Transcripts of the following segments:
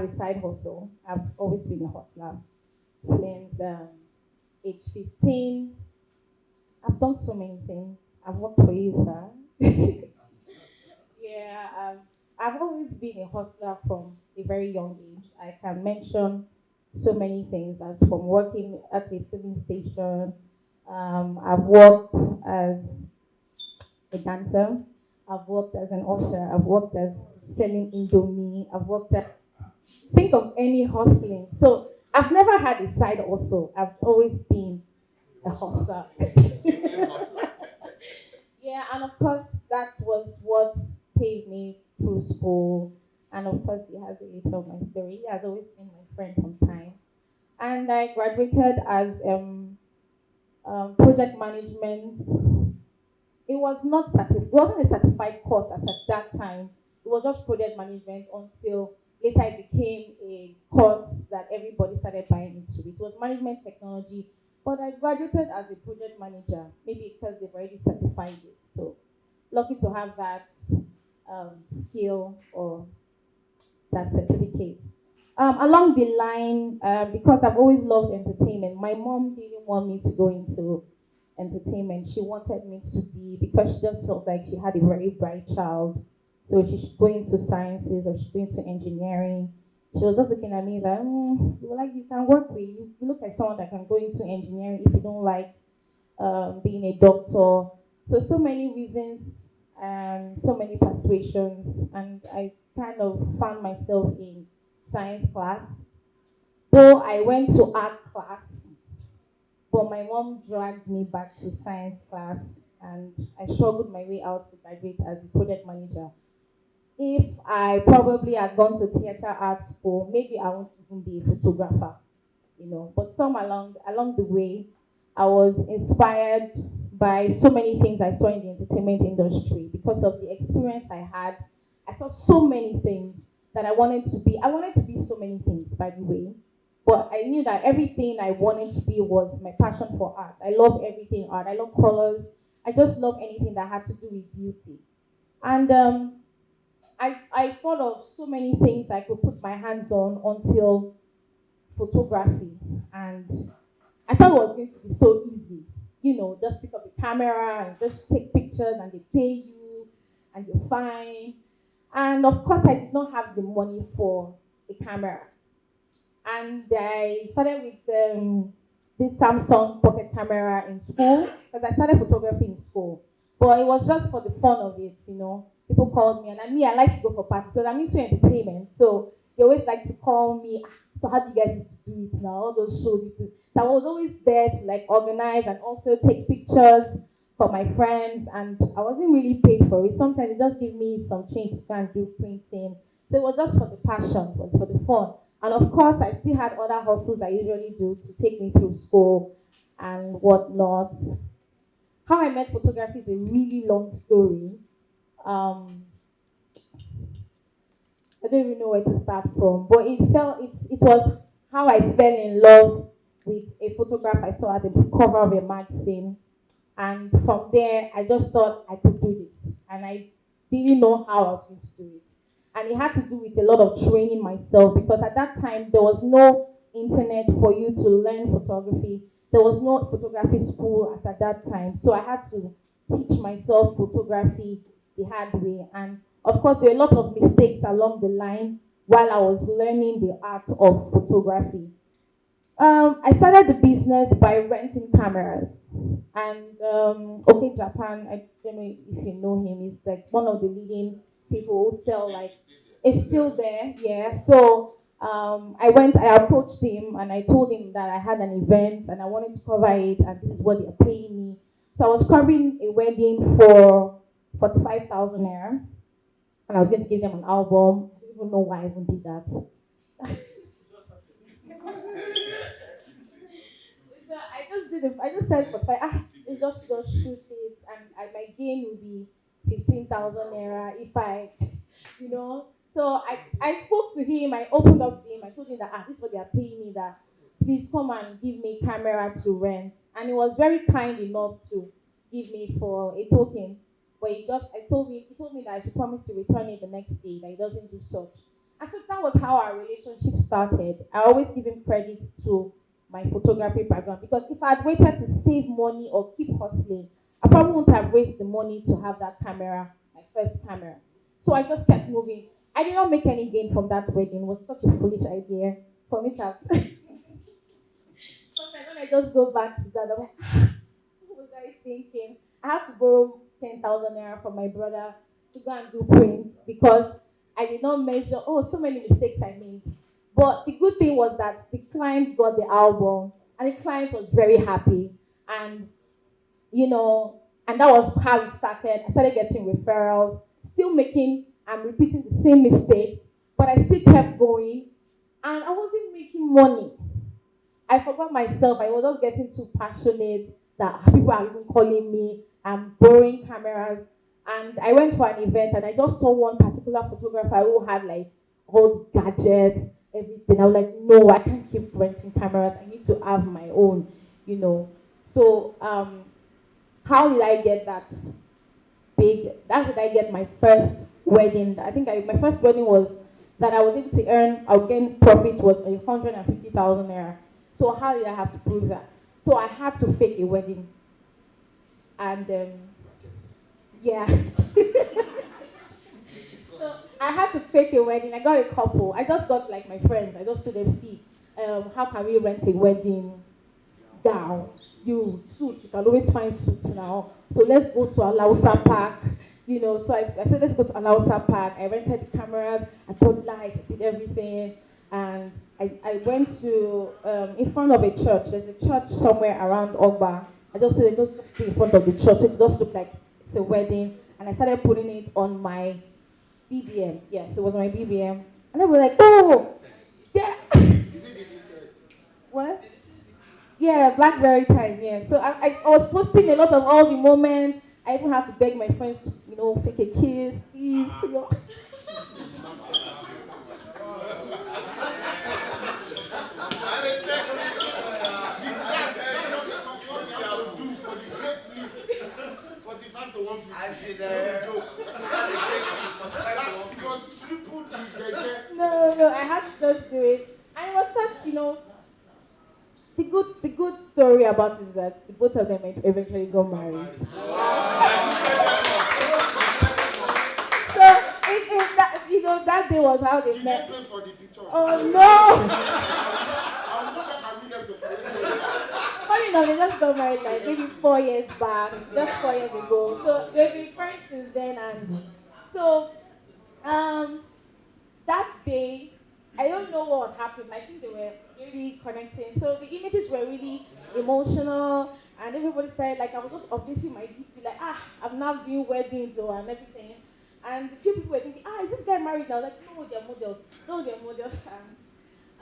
have a side hustle. I've always been a hustler since age 15. I've done so many things. I've worked for you, sir. Yeah, I've always been a hustler from a very young age. I can mention so many things, as from working at a filling station. I've worked as a dancer. I've worked as an usher. I've worked as selling Indomie. I've worked as, think of any hustling. So I've never had a side hustle. I've always been a hustler. Yeah, and of course that was what paid me through school. And of course he has a little of my story. He has always been my friend from time. And I graduated as project management. It was not it wasn't a certified course as at that time. It was just project management until later it became a course that everybody started buying into. It was management technology, but I graduated as a project manager, maybe because they've already certified it. So lucky to have that skill or that certificate. Along the line, because I've always loved entertainment, my mom didn't want me to go into entertainment. She wanted me to be, because she just felt like she had a very bright child. So she should go into sciences or she should go into engineering. She was just looking at me like, you can work with, you look like someone that can go into engineering if you don't like being a doctor. So many reasons and so many persuasions, and I kind of found myself in science class. Though I went to art class, but my mom dragged me back to science class, and I struggled my way out to graduate as a project manager. If I probably had gone to theater art school, maybe I won't even be a photographer, But some along the way, I was inspired by so many things I saw in the entertainment industry because of the experience I had. I saw so many things that I wanted to be. I wanted to be so many things, by the way. But I knew that everything I wanted to be was my passion for art. I love everything art. I love colors. I just love anything that had to do with beauty. And I thought of so many things I could put my hands on until photography. And I thought it was going to be so easy. Just pick up the camera and just take pictures and they pay you and you're fine. And of course, I did not have the money for a camera. And I started with this Samsung pocket camera in school, because I started photography in school. But it was just for the fun of it, People called me, and I like to go for parties, so I'm into entertainment. So they always like to call me, so how do you guys used to do it now? All those shows you do. So I was always there to organize and also take pictures for my friends, and I wasn't really paid for it. Sometimes it just give me some change to go and do printing. So it was just for the passion, it was for the fun. And of course, I still had other hustles I usually do to take me through school and whatnot. How I met photography is a really long story. I don't even know where to start from, but it was how I fell in love with a photograph I saw at the cover of a magazine. And from there, I just thought I could do this. And I didn't know how I was going to do it. And it had to do with a lot of training myself, because at that time, there was no internet for you to learn photography. There was no photography school as at that time. So I had to teach myself photography the hard way. And of course, there were a lot of mistakes along the line while I was learning the art of photography. I started the business by renting cameras. And OK Japan, I don't know if you know him, he's like one of the leading people who sell it's still there, yeah. So I approached him and I told him that I had an event and I wanted to cover it and this is what they're paying me. So I was covering a wedding for 45,000 naira, and I was going to give them an album. I don't even know why I even did that. So I just said for it's just shoot it, and my gain will be 15,000 naira if I, So I spoke to him, I opened up to him, I told him that this is what they are paying me, that please come and give me camera to rent. And he was very kind enough to give me for a token. But he told me that I should promise to return it the next day, that he doesn't do such. And so that was how our relationship started. I always give him credit to my photography background because if I had waited to save money or keep hustling, I probably wouldn't have raised the money to have that camera, my first camera. So I just kept moving. I did not make any gain from that wedding. It was such a foolish idea for me to have. Sometimes when I just go back to that, I'm like, what was I thinking? I had to borrow 10,000 naira from my brother to go and do prints because I did not measure. Oh, so many mistakes I made. But the good thing was that the client got the album and the client was very happy. And, and that was how it started. I started getting referrals, still making and repeating the same mistakes, but I still kept going and I wasn't making money. I forgot myself. I was just getting too passionate that people are even calling me. I'm borrowing cameras. And I went for an event and I just saw one particular photographer who had like all the gadgets, everything. I was like, no, I can't keep renting cameras. I need to have my own. So how did I get that big? How did I get my first wedding? I think my first wedding was that I was able to earn, again, profit was 150,000 naira. So how did I have to prove that? So I had to fake a wedding. And yeah. So I had to fake a wedding. I got a couple. I just got like my friends. I just told them, see, how can we rent a wedding gown? You suit. You can always find suits now. So let's go to Alausa Park. So I said, let's go to Alausa Park. I rented the cameras. I put lights, did everything. And I went to, in front of a church. There's a church somewhere around Ogba. I just said, just stay in front of the church. So it just looked like it's a wedding. And I started putting it on my BBM. Yes, it was my BBM. And they were like, oh, yeah. What? Yeah, BlackBerry time, yeah. So I was posting a lot of all the moments. I even had to beg my friends to, fake a kiss, please. I see that. No, I had to just do it. And it was such, the good story about it is that the both of them eventually got married. So that day was how they met. Did they pay for the picture? Oh no! I'll go back and meet them to pay. Funny enough, they just got married like maybe 4 years back, just 4 years ago. So they've been friends since then, and so that day, I don't know what was happening. I think they were really connecting. So the images were really emotional, and everybody said like I was just updating my DP, like I'm now doing weddings and everything. And a few people were thinking, is this guy married now? Like, no, they're models. No, they're models.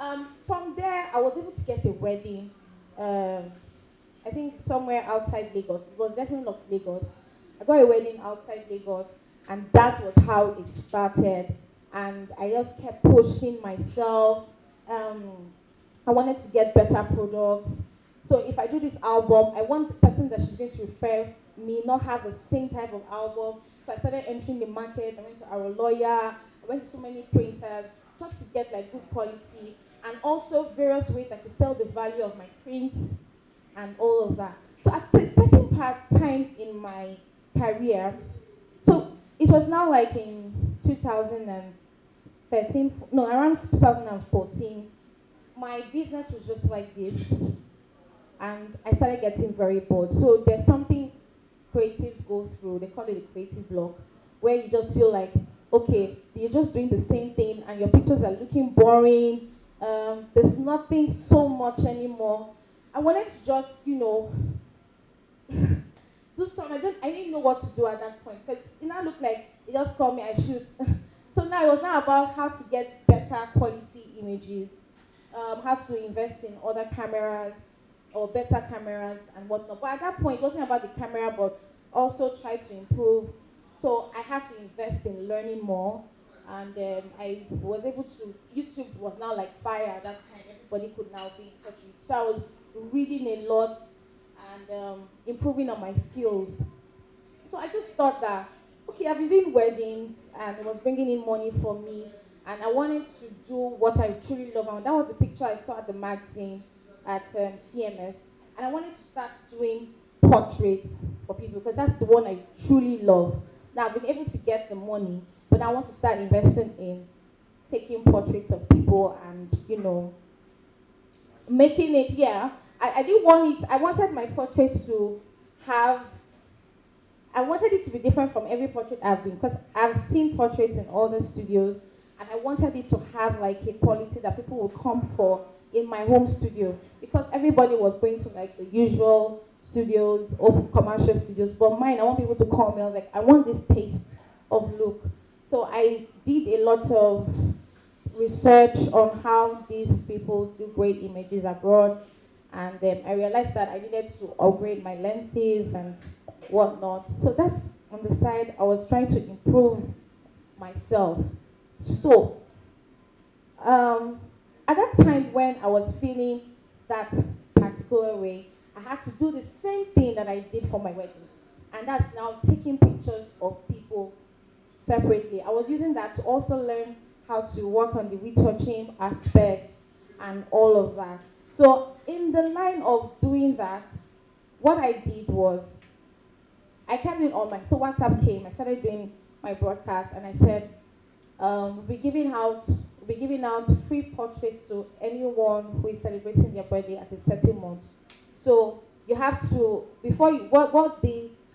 And from there, I was able to get a wedding. I think somewhere outside Lagos. It was definitely not Lagos. I got a wedding outside Lagos, and that was how it started. And I just kept pushing myself. I wanted to get better products. So if I do this album, I want the person that she's going to refer me not have the same type of album. So I started entering the market. I went to our lawyer. I went to so many printers just to get like good quality, and also various ways I could sell the value of my prints and all of that. So at a certain time in my career, so it was now like in 2013, no, around 2014, my business was just like this, and I started getting very bored. So there's something creatives go through, they call it a creative block, where you just feel like, okay, you're just doing the same thing and your pictures are looking boring, there's nothing so much anymore. I wanted to just, do something. I didn't know what to do at that point, because it now looked like they just called me, I shoot. So now it was now about how to get better quality images, how to invest in other cameras, or better cameras and whatnot. But at that point, it wasn't about the camera, but also try to improve. So I had to invest in learning more, and I was able to. YouTube was now like fire at that time. Everybody could now be in touch with. So I was reading a lot and improving on my skills. So I just thought that, okay, I've been doing weddings and it was bringing in money for me, and I wanted to do what I truly love. And that was the picture I saw at the magazine at CMS. And I wanted to start doing portraits for people because that's the one I truly love. Now I've been able to get the money, but I want to start investing in taking portraits of people and, making it, I didn't want it, I wanted my portrait to have, I wanted it to be different from every portrait I've been, because I've seen portraits in other studios, and I wanted it to have like a quality that people would come for in my home studio, because everybody was going to like the usual studios, open commercial studios, but mine, I want people to call me, I was like, I want this taste of look. So I did a lot of research on how these people do great images abroad, and then I realized that I needed to upgrade my lenses and whatnot. So that's on the side. I was trying to improve myself. So at that time when I was feeling that particular way, I had to do the same thing that I did for my wedding, and that's now taking pictures of people separately. I was using that to also learn how to work on the retouching aspect and all of that. So in the line of doing that, what I did was, I kept it on so WhatsApp came, I started doing my broadcast, and I said, we'll be giving out free portraits to anyone who is celebrating their birthday at a certain month. So you have to, before you,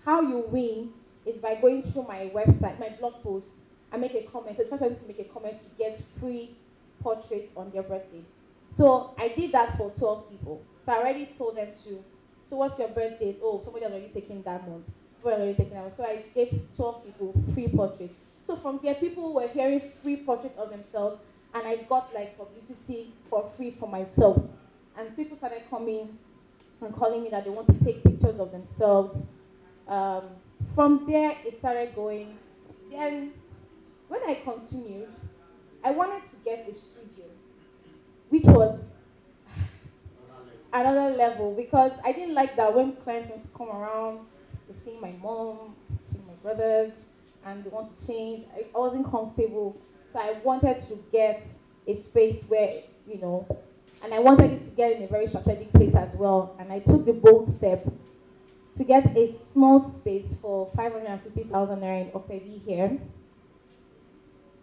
how you win is by going through my website, my blog post, and make a comment. So try to make a comment to get free portraits on their birthday. So I did that for 12 people. So I already told them so what's your birthday? Oh, somebody has already taken that month. Somebody already taken that month. So I gave 12 people free portraits. So from there, people were hearing free portraits of themselves, and I got like publicity for free for myself. And people started coming and calling me that they want to take pictures of themselves. From there, it started going. Then, when I continued, I wanted to get a studio, which was another level, because I didn't like that when clients want to come around, they see my mom, see my brothers, and they want to change. I wasn't comfortable, so I wanted to get a space where, and I wanted it to get in a very strategic place as well. And I took the bold step to get a small space for 550,000 naira in Opebi here.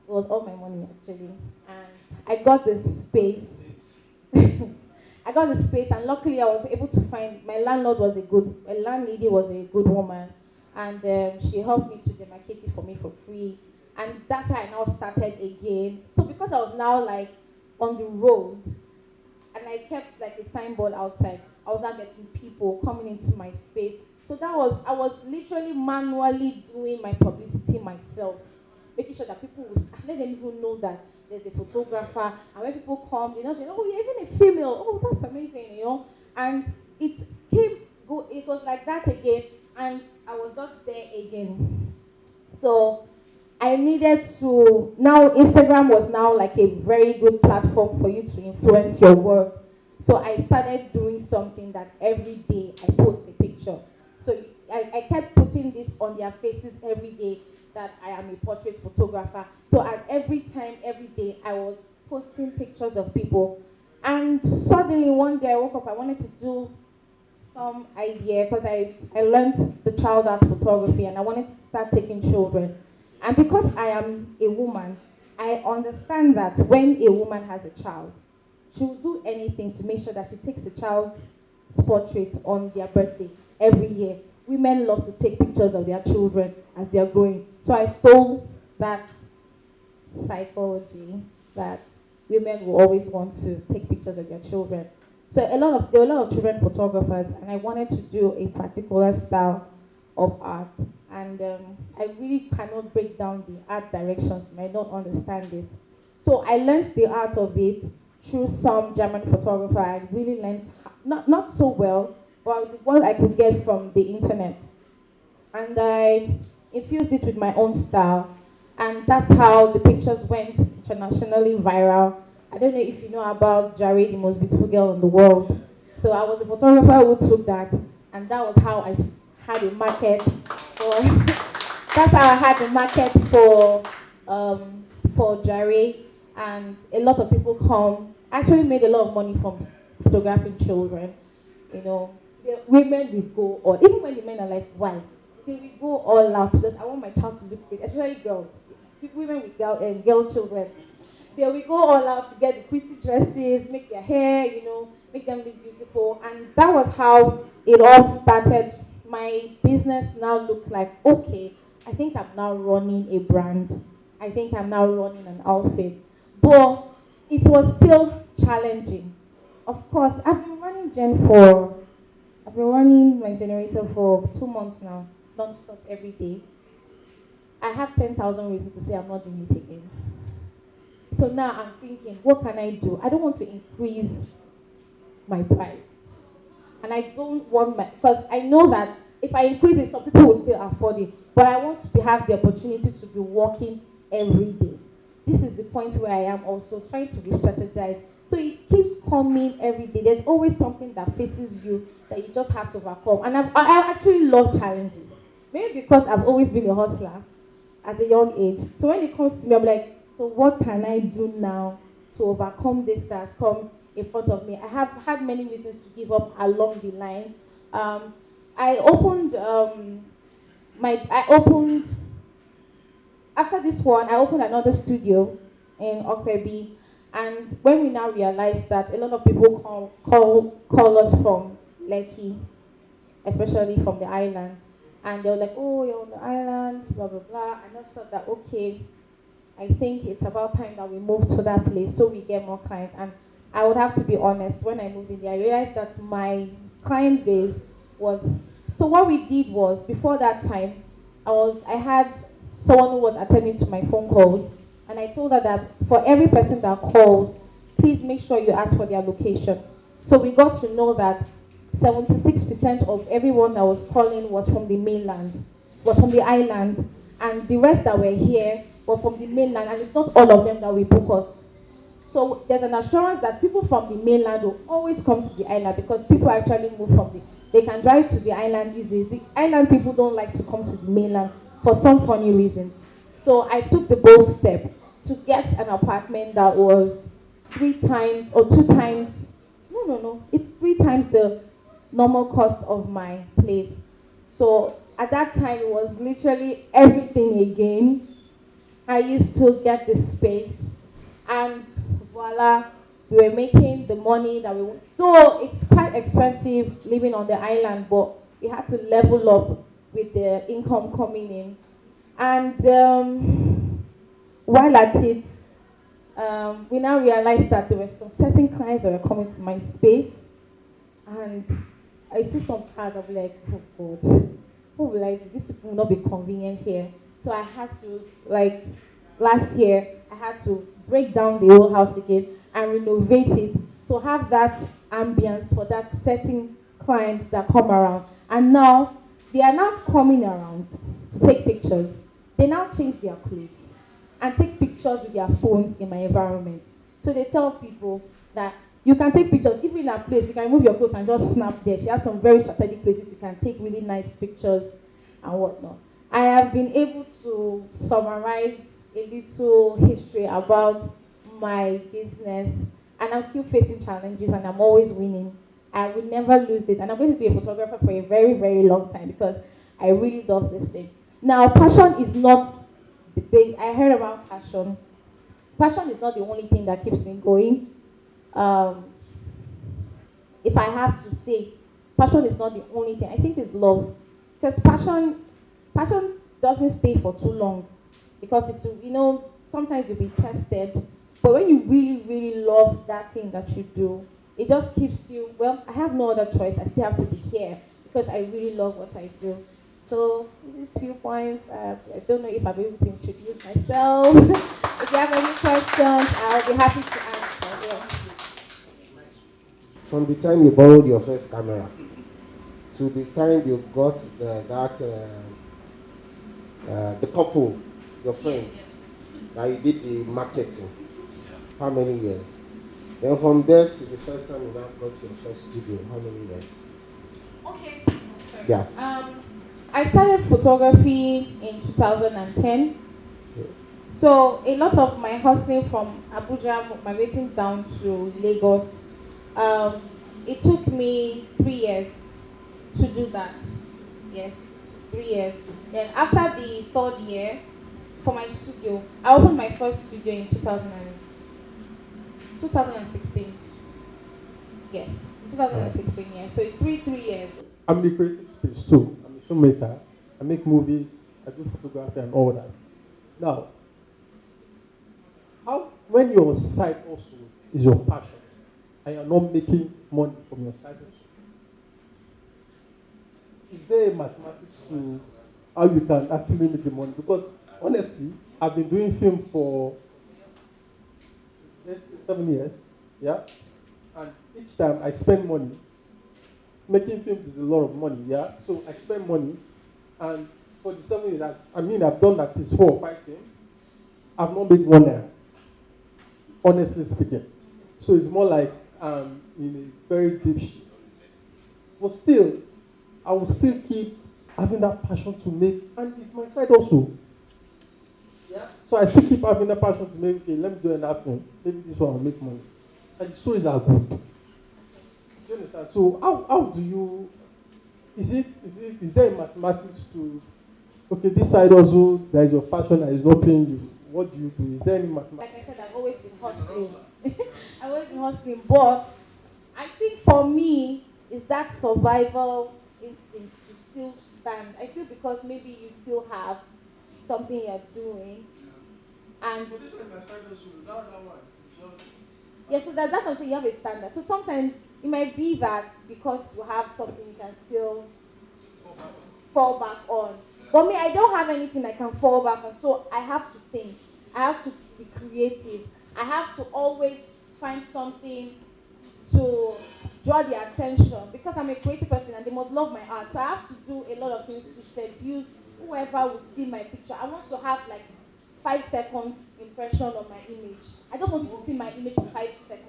It was all my money actually, and I got this space. I got the space, and luckily I was able to find, my landlady was a good woman, and she helped me to demarcate it for me for free, and that's how I now started again. So because I was now like on the road, and I kept like a signboard outside, I was now getting people coming into my space. So I was literally manually doing my publicity myself, making sure that people would, let them even know that there's a photographer, and when people come, they know, oh, you're even a female, oh, that's amazing, and it was like that again, and I was just there again. So I needed to, now Instagram was now like a very good platform for you to influence your work. So I started doing something that every day I post a picture. So I kept putting this on their faces every day, that I am a portrait photographer. So at every time, every day, I was posting pictures of people. And suddenly one day I woke up, I wanted to do some idea, because I learned the child art photography, and I wanted to start taking children. And because I am a woman, I understand that when a woman has a child, she will do anything to make sure that she takes the child's portrait on their birthday every year. Women love to take pictures of their children as they are growing. So I stole that psychology that women will always want to take pictures of their children. So there were a lot of children photographers, and I wanted to do a particular style of art. And I really cannot break down the art directions, and I don't understand it. So I learned the art of it through some German photographer. I really learned, not so well, but what I could get from the internet. And I infused it with my own style. And that's how the pictures went internationally viral. I don't know if you know about Jare, the most beautiful girl in the world. So I was a photographer who took that, and that was how I had a market for. That's how I had a market for Jare. and a lot of people come. I actually made a lot of money from photographing children. You know, the women will go all, even when the men are like, why? They will go all out. Just I want my child to look pretty, especially girls. Women with girl children. They will go all out to get the pretty dresses, make their hair, make them look beautiful. And that was how it all started. My business now looks like, okay, I think I'm now running a brand. I think I'm now running an outfit. But it was still challenging. Of course, I've been running my generator for 2 months now, non-stop every day. I have 10,000 reasons to say I'm not doing it again. So now I'm thinking, what can I do? I don't want to increase my price. And I don't want because I know that if I increase it, some people will still afford it. But I want to have the opportunity to be working every day. This is the point where I am also trying to re-strategize. So it keeps coming every day. There's always something that faces you that you just have to overcome. And I actually love challenges. Maybe because I've always been a hustler at a young age. So when it comes to me, I'm like, so what can I do now to overcome this that has come in front of me? I have had many reasons to give up along the line. I opened after this one, I opened another studio in Okwebi, and when we now realized that a lot of people call us from Lekki, especially from the island, and they were like, oh, you're on the island, blah, blah, blah. And I just thought that, okay, I think it's about time that we move to that place so we get more clients. And I would have to be honest, when I moved in there, I realized that my client base was, so what we did was, before that time, I had someone who was attending to my phone calls, and I told her that for every person that calls, please make sure you ask for their location. So we got to know that 76% of everyone that was calling was from the mainland, was from the island, and the rest that were here were from the mainland, and it's not all of them that will book us. So there's an assurance that people from the mainland will always come to the island because people actually move from they can drive to the island easy. The island people don't like to come to the mainland for some funny reason. So I took the bold step to get an apartment that was 3 times or 2 times, it's 3 times the normal cost of my place. So at that time, it was literally everything again. I used to get this space, and voila, we were making the money that we want. So it's quite expensive living on the island, but we had to level up with the income coming in. And while at it, we now realized that there were some certain clients that were coming to my space, and I see some cars, I'll be like, oh God, what will I do? This will not be convenient here. So I had to, last year, I had to break down the whole house again and renovate it to have that ambience for that certain clients that come around. And now, they are not coming around to take pictures. They now change their clothes and take pictures with their phones in my environment. So they tell people that you can take pictures, even in a place, you can remove your clothes and just snap there. She has some very strategic places you can take really nice pictures and whatnot. I have been able to summarize a little history about my business, and I'm still facing challenges and I'm always winning. I will never lose it, and I'm going to be a photographer for a very, very long time because I really love this thing. Now, passion is not the big, I heard about passion. Passion is not the only thing that keeps me going. If I have to say, passion is not the only thing. I think it's love. Because passion doesn't stay for too long. Because it's, sometimes you'll be tested. But when you really, really love that thing that you do, it just keeps you, well, I have no other choice. I still have to be here because I really love what I do. So, these few points, I don't know if I'll be able to introduce myself. If you have any questions, I'll be happy to answer. Yeah. From the time you borrowed your first camera to the time you got the couple, your friends, that you did the marketing, how many years? Then from there to the first time you now got your first studio, how many years? Okay, so, sorry. Yeah. I started photography in 2010. Yeah. So a lot of my hustling from Abuja migrating down to Lagos, um, it took me 3 years to do that. Yes, 3 years. Then after the third year, for my studio, I opened my first studio in 2016. Yes, 2016. Yes. So 3 years. I'm in the creative space too. I'm a filmmaker. I make movies. I do photography and all that. Now, how when your side also is your passion and you're not making money from your side also, is there a mathematics to how you can actually make the money? Because honestly, I've been doing film for 7 years, yeah, and each time I spend money. Making films is a lot of money, yeah. So I spend money, and for the 7 years, I've done at least 4 or 5 films. I've not made one naira, honestly speaking. So it's more like in a very deep shit. But still, I will still keep having that passion to make, and it's my side also. Yeah. So I still keep having that passion to make. Okay, let me do another film. Maybe this one will make money, and the stories are good. Do you understand? So how do you? Is there a mathematics to? Okay, this side also there is your passion that is not paying you. What do you do? Is there any mathematics? Like I said, I've always been hustling. I've always been hustling, but I think for me, is that survival instinct to still stand. I feel because maybe you still have something you're doing, and yeah, so that's something you have a standard. So sometimes it might be that because you have something you can still fall back on. But me, I don't have anything I can fall back on, so I have to think. I have to be creative. I have to always find something to draw their attention because I'm a creative person and they must love my art. So I have to do a lot of things to seduce whoever will see my picture. I want to have like 5 seconds impression of my image. I don't want you to see my image for 5 seconds.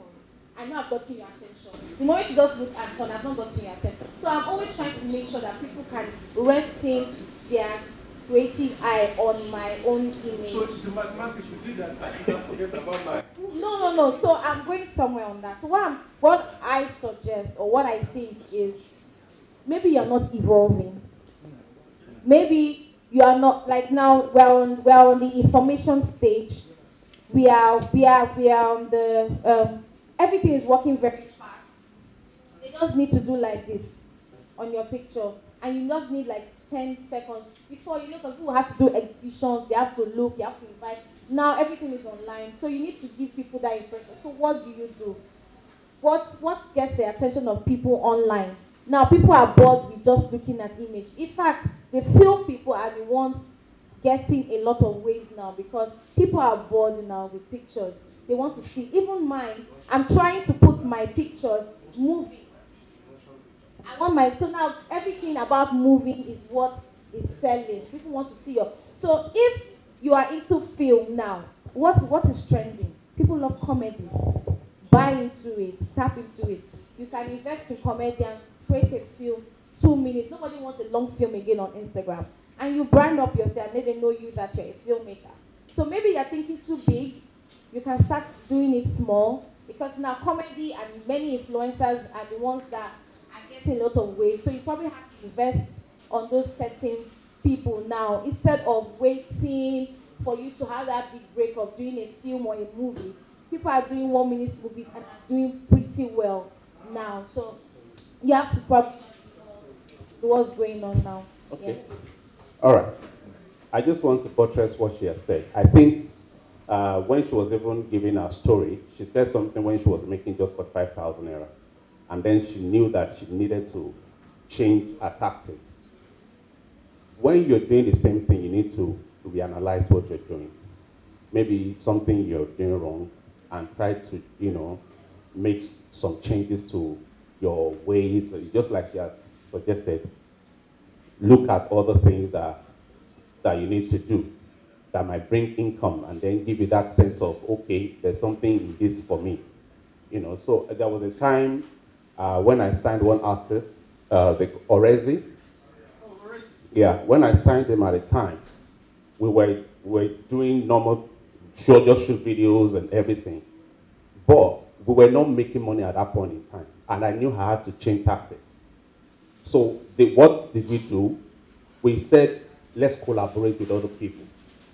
I know I've gotten your attention. The moment you just look at it, I've not gotten your attention. So I'm always trying to make sure that people can rest in their creative eye on my own image. So it's the mathematics, you see that I should not forget about my... No. So I'm going somewhere on that. So what I suggest or what I think is maybe you're not evolving. Maybe you are not, like now we're on the information stage. We are on the everything is working very fast. They just need to do like this on your picture, and you just need like 10 seconds before you know some people have to do exhibitions. They have to look. You have to invite. Now everything is online, so you need to give people that impression. So what do you do? What gets the attention of people online? Now people are bored with just looking at image. In fact, the film people are the ones getting a lot of waves now because people are bored now with pictures. They want to see. Even mine, I'm trying to put my pictures moving. So now everything about moving is what is selling. People want to see your. So if you are into film now, what is trending? People love comedies. Buy into it, tap into it. You can invest in comedians, create a film, 2 minutes. Nobody wants a long film again on Instagram. And you brand up yourself, and they know you that you're a filmmaker. So maybe you're thinking too big. You can start doing it small because now comedy and many influencers are the ones that are getting a lot of waves. So you probably have to invest on those certain people now instead of waiting for you to have that big break of doing a film or a movie. People are doing 1 minute movies and are doing pretty well now. So you have to probably see what's going on now. Okay. Yeah. All right. I just want to buttress what she has said. I think when she was even giving her story, she said something when she was making just for 5,000 naira. And then she knew that she needed to change her tactics. When you're doing the same thing, you need to reanalyze what you're doing. Maybe something you're doing wrong and try to, make some changes to your ways. Just like she has suggested, look at other things that you need to do that might bring income and then give you that sense of, okay, there's something in this for me. So there was a time when I signed one artist, the Orezi. Yeah, when I signed him at the time, we were doing normal just shoot videos and everything. But we were not making money at that point in time. And I knew I had to change tactics. So what did we do? We said, let's collaborate with other people.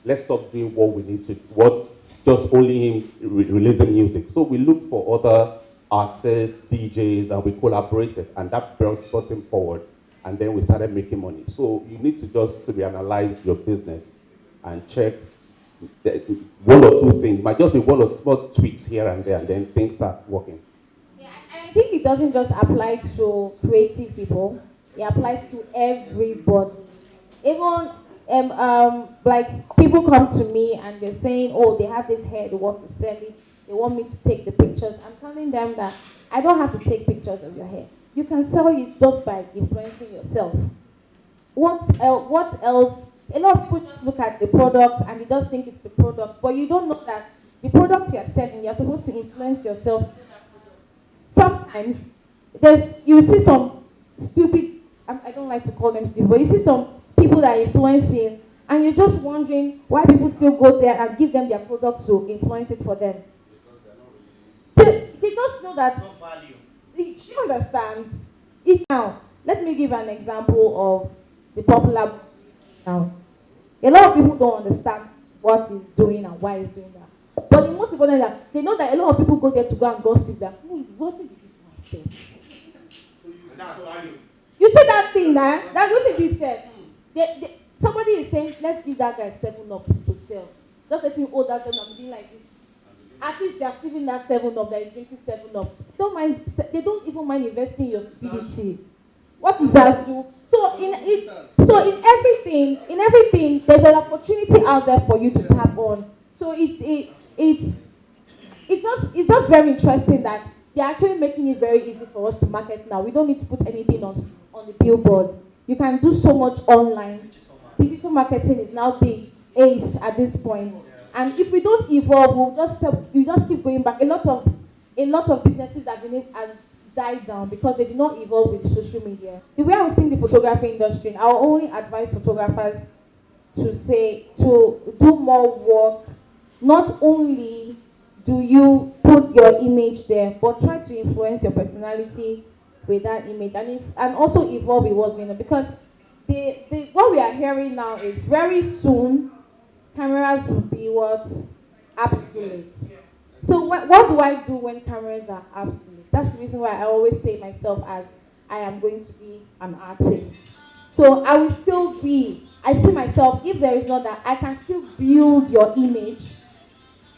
Let's stop doing what we need to, what's just only him releasing music. So we looked for other artists, DJs, and we collaborated. And that brought him forward. And then we started making money. So you need to just reanalyze your business and check one or two things. It might just be one or small tweaks here and there, and then things start working. Yeah, I think it doesn't just apply to creative people. It applies to everybody. Even like people come to me and they're saying, oh, they have this hair, they want to sell it, they want me to take the pictures. I'm telling them that I don't have to take pictures of your hair. You can sell it just by influencing yourself. What else? A lot of people just look at the product and they just think it's the product, but you don't know that the product you're selling, you're supposed to influence yourself. Sometimes you see some stupid, I don't like to call them stupid, but you see some people that are influencing and you're just wondering why people still go there and give them their products to influence it for them. They just know that. It's not value. She understands it now. Let me give an example of the popular now. A lot of people don't understand what he's doing and why he's doing that. But the most important is that they know that a lot of people go there to go and gossip that, what did this one say? So you that's value. You see that thing, that's what he said. Somebody is saying, let's give that guy 7-Up to sell. Just let him hold that 7-Up, being like this. At least they are saving that 7-Up, that is drinking 7-Up. They don't even mind investing in your stupidity. What is that? So in everything, there's an opportunity out there for you to tap on. So it's just very interesting that they're actually making it very easy for us to market now. We don't need to put anything on the billboard. You can do so much online. Digital marketing is now big ace at this point. And if we don't evolve, you just keep going back. A lot of businesses has died down because they did not evolve with social media. The way I'm seeing the photography industry, I will only advise photographers to do more work. Not only do you put your image there, but try to influence your personality with that image, and also evolve with what's going on. Because what we are hearing now is very soon cameras will be obsolete. So what do I do when cameras are obsolete? That's the reason why I always say myself as I am going to be an artist. So I see myself, if there is not that, I can still build your image.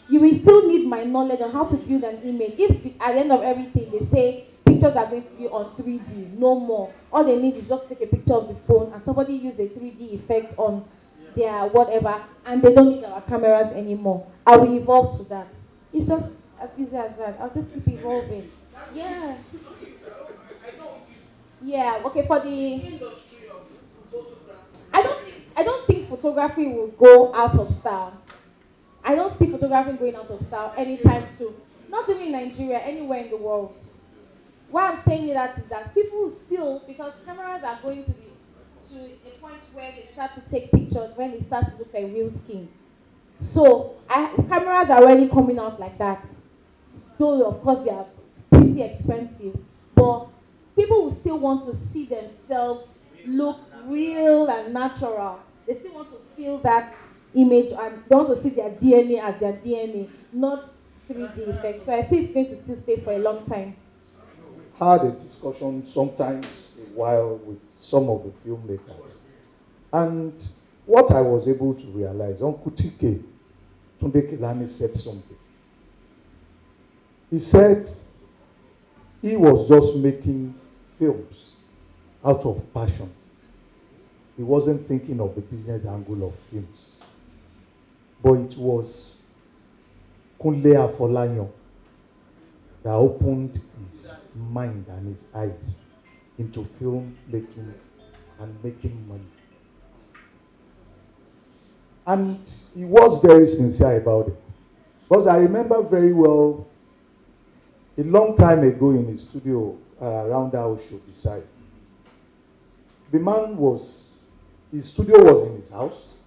You will still need my knowledge on how to build an image. If at the end of everything they say pictures are going to be on 3D, no more. All they need is just take a picture of the phone and somebody use a 3D effect on their whatever, and they don't need our cameras anymore. I will evolve to that. It's just as easy as that. I'll just keep evolving. Yeah. Yeah. Okay. For the I don't think photography will go out of style. I don't see photography going out of style anytime soon. Not even in Nigeria, anywhere in the world. Why I'm saying that is that people still, because cameras are going to a point where they start to take pictures, when they start to look like real skin. So cameras are already coming out like that. Though of course they are pretty expensive, but people will still want to see themselves look real and natural. They still want to feel that image and they want to see their DNA as their DNA, not 3D effect. So I think it's going to still stay for a long time. I had a discussion sometimes a while with some of the filmmakers. And what I was able to realize, Uncle TK, Tunde Kelani said something. He said he was just making films out of passion. He wasn't thinking of the business angle of films. But it was Kunle Afolayan that opened his mind and his eyes into film making and making money. And he was very sincere about it. Because I remember very well, a long time ago in his studio, around our show beside, the man his studio was in his house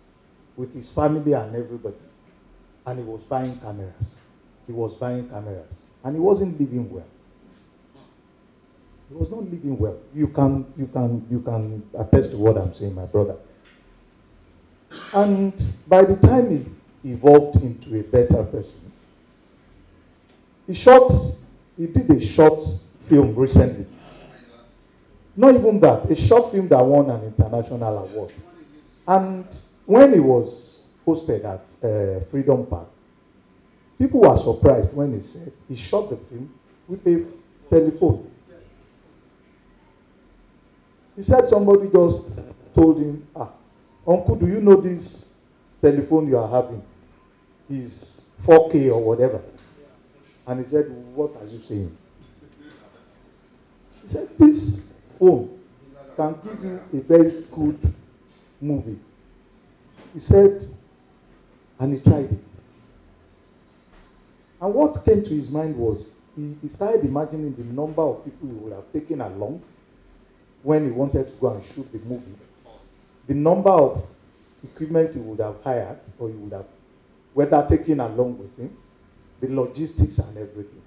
with his family and everybody. and he was buying cameras. He was buying cameras, and he wasn't living well. He was not living well. You can attest to what I'm saying, my brother. And by the time he evolved into a better person, he did a short film recently. Not even that, a short film that won an international award. And when he was hosted at Freedom Park, people were surprised when he said he shot the film with a telephone. He said somebody just told him, Uncle, do you know this telephone you are having is 4K or whatever? And he said, what are you saying? He said, this phone can give you a very good movie. He said, and he tried it. And what came to his mind was, he started imagining the number of people he would have taken along when he wanted to go and shoot the movie, the number of equipment he would have hired, or he would have whether taken along with him, the logistics and everything.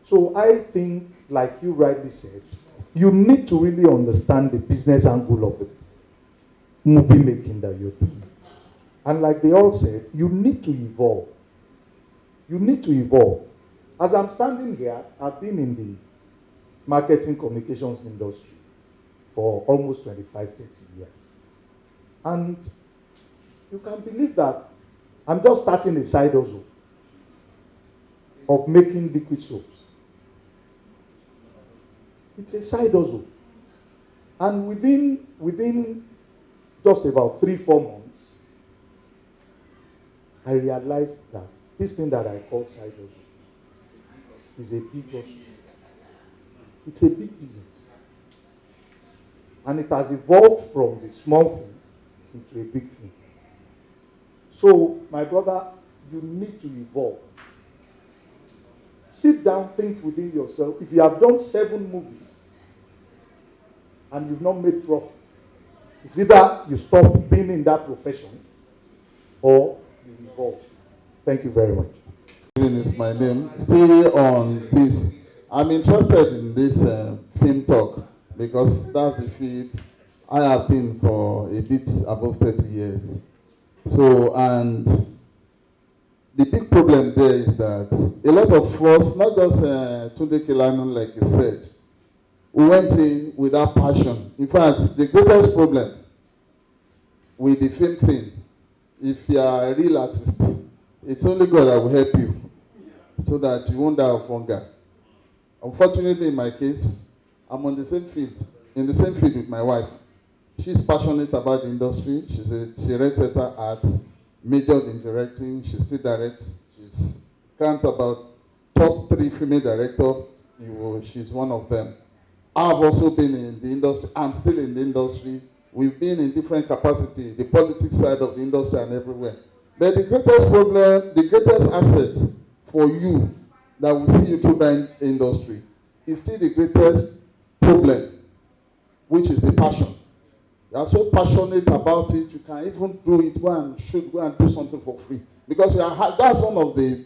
So I think, like you rightly said, you need to really understand the business angle of the movie making that you're doing. And like they all said, you need to evolve. You need to evolve. As I'm standing here, I've been in the marketing communications industry for almost 25, 30 years. And you can believe that I'm just starting a side hustle of making liquid soaps. It's a side hustle. And within just about 3-4 months, I realized that this thing that I call side hustle is a big hustle. It's a big business. And it has evolved from the small thing into a big thing. So, my brother, you need to evolve. Sit down, think within yourself. If you have done 7 movies and you've not made profit, it's either you stop being in that profession or you evolve. Thank you very much. Is my name. Still on this. I'm interested in this film talk because that's the field I have been for a bit above 30 years. So, and the big problem there is that a lot of us, not just Tunde Kelanu, like you said, we went in without passion. In fact, the greatest problem with the film thing, if you are a real artist, it's only God that will help you so that you won't die of hunger. Unfortunately, in my case, I'm on the same field, in the same field with my wife. She's passionate about the industry. She read theater arts, majored in directing. She still directs. She's count about top 3 female directors. She's one of them. I've also been in the industry. I'm still in the industry. We've been in different capacity, the politics side of the industry and everywhere. But the greatest problem, the greatest asset for you that will see you through that industry is still the greatest problem, which is the passion. You are so passionate about it, you can even do it, go and do something for free. Because that's one of the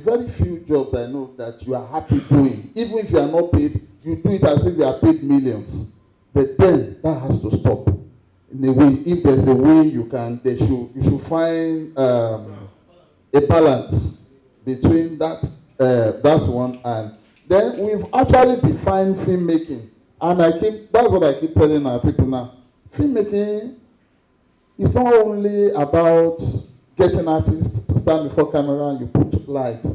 very few jobs I know that you are happy doing. Even if you are not paid, you do it as if you are paid millions. But then that has to stop. In a way, if there's a way you should find a balance between that one and then we've actually defined filmmaking. And that's what I keep telling our people now. Filmmaking is not only about getting artists to stand before camera and you put light.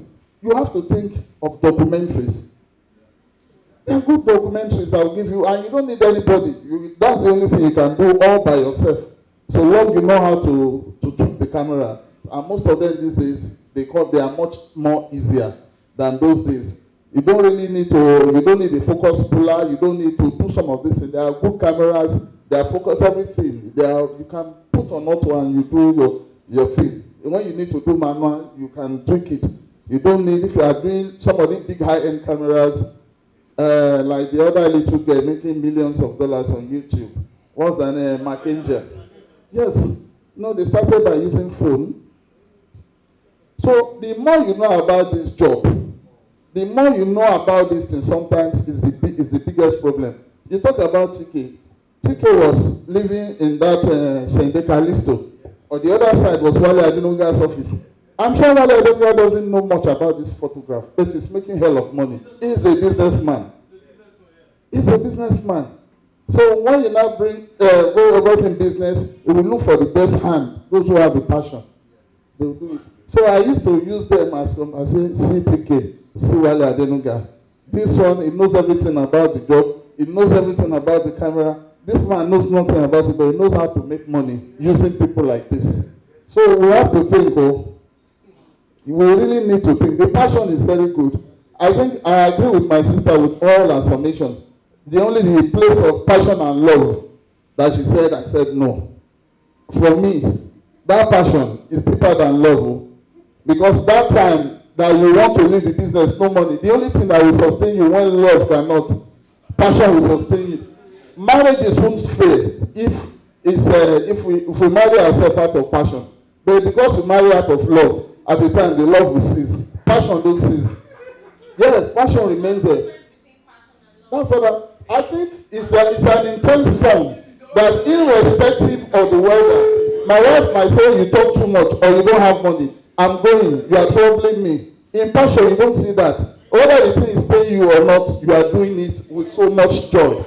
You have to think of documentaries. There are good documentaries that will give you, and you don't need anybody. That's the only thing you can do all by yourself. So long you know how to trick the camera. And most of them these days, they are much more easier than those days. You don't need a focus puller, you don't need to do some of this thing. There are good cameras, they are focus everything. You can put on auto and you do your film. And when you need to do manual, you can tweak it. You don't need, if you are doing some of these big high-end cameras, like the other little guy making millions of dollars on YouTube. What's that name? Mackenzie. Yes. No, they started by using phone. So the more you know about this job, the more you know about this thing, sometimes is the biggest problem. You talk about TK. TK was living in that Sende Callisto. On the other side was Wale Adenuga's office. I'm sure Wale Adenuga doesn't know much about this photograph, but he's making hell of money. He's a businessman. He's a businessman. So when you now go about in business, you will look for the best hand, those who have a passion. They will do it. So I used to use them as CTK, Wale Adenuga. This one, he knows everything about the job. He knows everything about the camera. This man knows nothing about it, but he knows how to make money using people like this. So we have to think, we really need to think. The passion is very good. I think I agree with my sister with all her summation. The place of passion and love that she said, I said no. For me, that passion is deeper than love. Because that time that you want to leave the business, no money, the only thing that will sustain you when love cannot, passion will sustain you. Marriages won't fail if we marry ourselves out of passion. But because we marry out of love, at the time the love will cease. Passion don't cease. Yes, passion remains there. That's what I think it's an intense form that irrespective of the weather, my wife might say you talk too much or you don't have money. I'm going, you are troubling me. In passion, you don't see that. Whether the thing is paying you or not, you are doing it with so much joy.